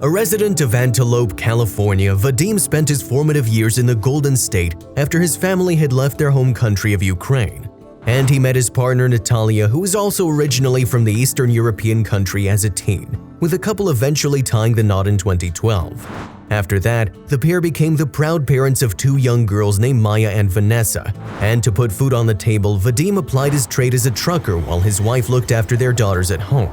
A resident of Antelope, California, Vadim spent his formative years in the Golden State after his family had left their home country of Ukraine. And he met his partner Nataliya, who was also originally from the Eastern European country, as a teen, with the couple eventually tying the knot in 2012. After that, the pair became the proud parents of two young girls named Maya and Vanessa, and to put food on the table, Vadim applied his trade as a trucker while his wife looked after their daughters at home.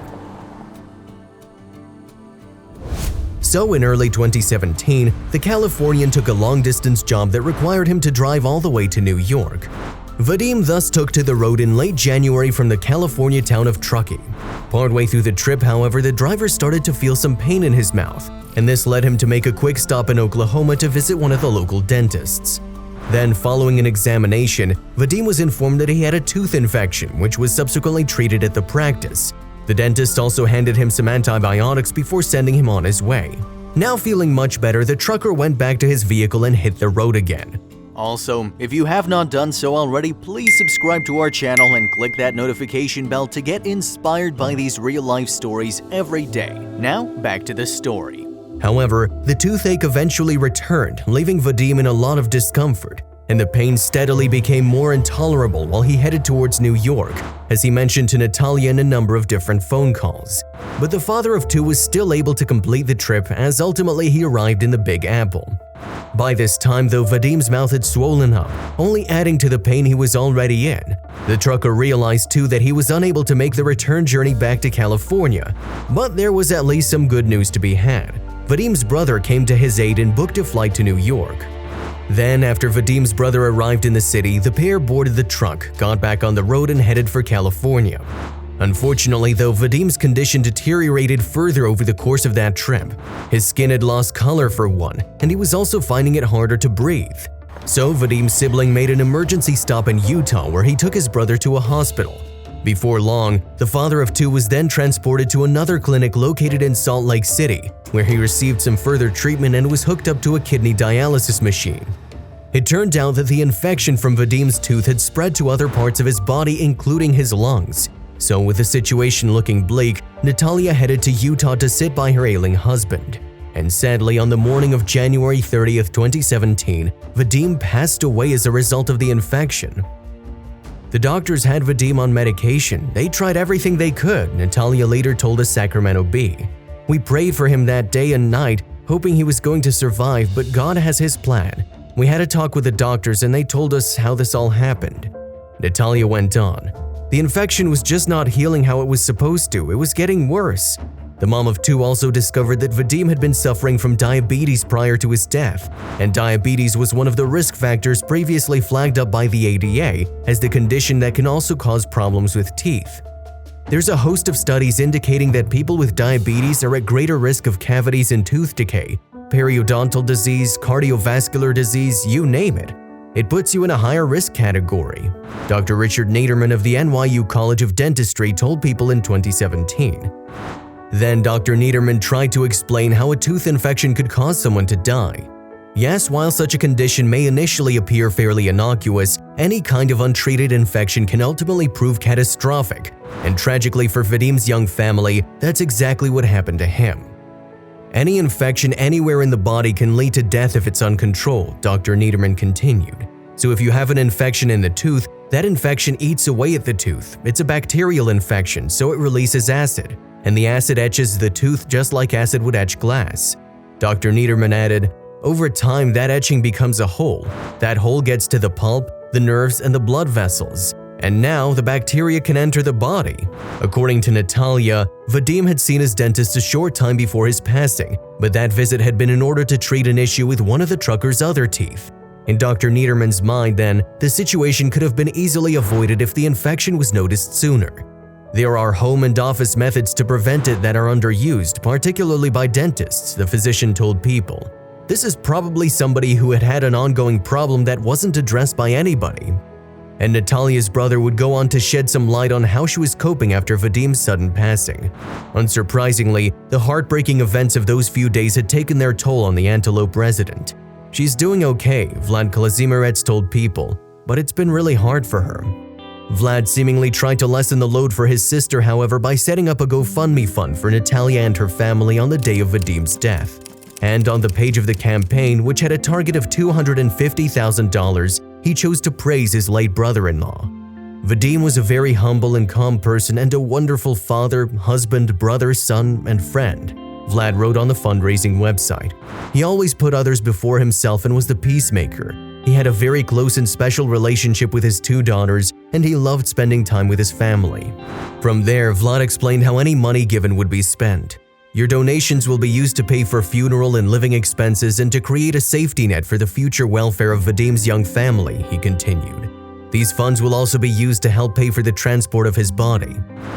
So in early 2017, the Californian took a long-distance job that required him to drive all the way to New York. Vadim thus took to the road in late January from the California town of Truckee. Partway through the trip, however, the driver started to feel some pain in his mouth, and this led him to make a quick stop in Oklahoma to visit one of the local dentists. Then, following an examination, Vadim was informed that he had a tooth infection, which was subsequently treated at the practice. The dentist also handed him some antibiotics before sending him on his way. Now feeling much better, the trucker went back to his vehicle and hit the road again. Also, if you have not done so already, please subscribe to our channel and click that notification bell to get inspired by these real-life stories every day. Now, back to the story. However, the toothache eventually returned, leaving Vadim in a lot of discomfort, and the pain steadily became more intolerable while he headed towards New York, as he mentioned to Nataliya in a number of different phone calls. But the father of two was still able to complete the trip, as ultimately he arrived in the Big Apple. By this time, though, Vadim's mouth had swollen up, only adding to the pain he was already in. The trucker realized too that he was unable to make the return journey back to California, but there was at least some good news to be had. Vadim's brother came to his aid and booked a flight to New York. Then, after Vadim's brother arrived in the city, the pair boarded the truck, got back on the road and headed for California. Unfortunately, though, Vadim's condition deteriorated further over the course of that trip. His skin had lost color for one, and he was also finding it harder to breathe. So Vadim's sibling made an emergency stop in Utah where he took his brother to a hospital. Before long, the father of two was then transported to another clinic located in Salt Lake City, where he received some further treatment and was hooked up to a kidney dialysis machine. It turned out that the infection from Vadim's tooth had spread to other parts of his body, including his lungs. So with the situation looking bleak, Nataliya headed to Utah to sit by her ailing husband. And sadly, on the morning of January 30th, 2017, Vadim passed away as a result of the infection. The doctors had Vadim on medication. They tried everything they could, Nataliya later told a Sacramento Bee. We prayed for him that day and night, hoping he was going to survive, but God has his plan. We had a talk with the doctors and they told us how this all happened. Nataliya went on. The infection was just not healing how it was supposed to, it was getting worse. The mom of two also discovered that Vadim had been suffering from diabetes prior to his death, and diabetes was one of the risk factors previously flagged up by the ADA as the condition that can also cause problems with teeth. There's a host of studies indicating that people with diabetes are at greater risk of cavities and tooth decay, periodontal disease, cardiovascular disease, you name it. It puts you in a higher risk category. Dr. Richard Naderman of the NYU College of Dentistry told people in 2017. Then Dr. Naderman tried to explain how a tooth infection could cause someone to die. Yes, while such a condition may initially appear fairly innocuous, any kind of untreated infection can ultimately prove catastrophic. And tragically for Vadim's young family, that's exactly what happened to him. Any infection anywhere in the body can lead to death if it's uncontrolled, Dr. Naderman continued. So if you have an infection in the tooth, that infection eats away at the tooth. It's a bacterial infection, so it releases acid, and the acid etches the tooth just like acid would etch glass. Dr. Naderman added, over time that etching becomes a hole. That hole gets to the pulp, the nerves, and the blood vessels. And now the bacteria can enter the body. According to Nataliya, Vadim had seen his dentist a short time before his passing, but that visit had been in order to treat an issue with one of the trucker's other teeth. In Dr. Naderman's mind then, the situation could have been easily avoided if the infection was noticed sooner. There are home and office methods to prevent it that are underused, particularly by dentists, the physician told people. This is probably somebody who had had an ongoing problem that wasn't addressed by anybody. And Nataliya's brother would go on to shed some light on how she was coping after Vadim's sudden passing. Unsurprisingly, the heartbreaking events of those few days had taken their toll on the Antelope resident. She's doing okay, Vlad Kazimierz told people, but it's been really hard for her. Vlad seemingly tried to lessen the load for his sister, however, by setting up a GoFundMe fund for Nataliya and her family on the day of Vadim's death. And on the page of the campaign, which had a target of $250,000, he chose to praise his late brother-in-law. Vadim was a very humble and calm person and a wonderful father, husband, brother, son, and friend, Vlad wrote on the fundraising website. He always put others before himself and was the peacemaker. He had a very close and special relationship with his 2 daughters, and he loved spending time with his family. From there, Vlad explained how any money given would be spent. Your donations will be used to pay for funeral and living expenses and to create a safety net for the future welfare of Vadim's young family, he continued. These funds will also be used to help pay for the transport of his body.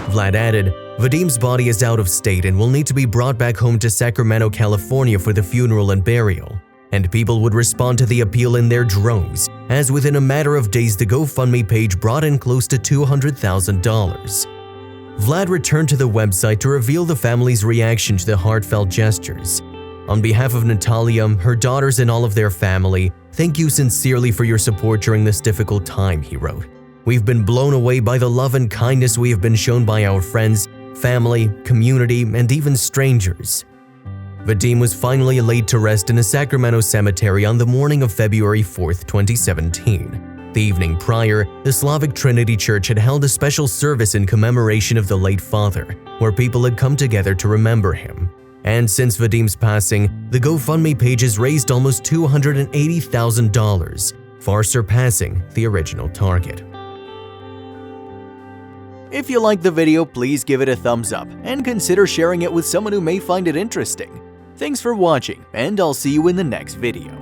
Vlad added, Vadim's body is out of state and will need to be brought back home to Sacramento, California for the funeral and burial. And people would respond to the appeal in their droves, as within a matter of days the GoFundMe page brought in close to $200,000. Vlad returned to the website to reveal the family's reaction to the heartfelt gestures. On behalf of Nataliya, her daughters, and all of their family, thank you sincerely for your support during this difficult time, he wrote. We've been blown away by the love and kindness we have been shown by our friends, family, community, and even strangers. Vadim was finally laid to rest in a Sacramento cemetery on the morning of February 4, 2017. The evening prior, the Slavic Trinity Church had held a special service in commemoration of the late father, where people had come together to remember him. And since Vadim's passing, the GoFundMe page has raised almost $280,000, far surpassing the original target. If you liked the video, please give it a thumbs up and consider sharing it with someone who may find it interesting. Thanks for watching, and I'll see you in the next video.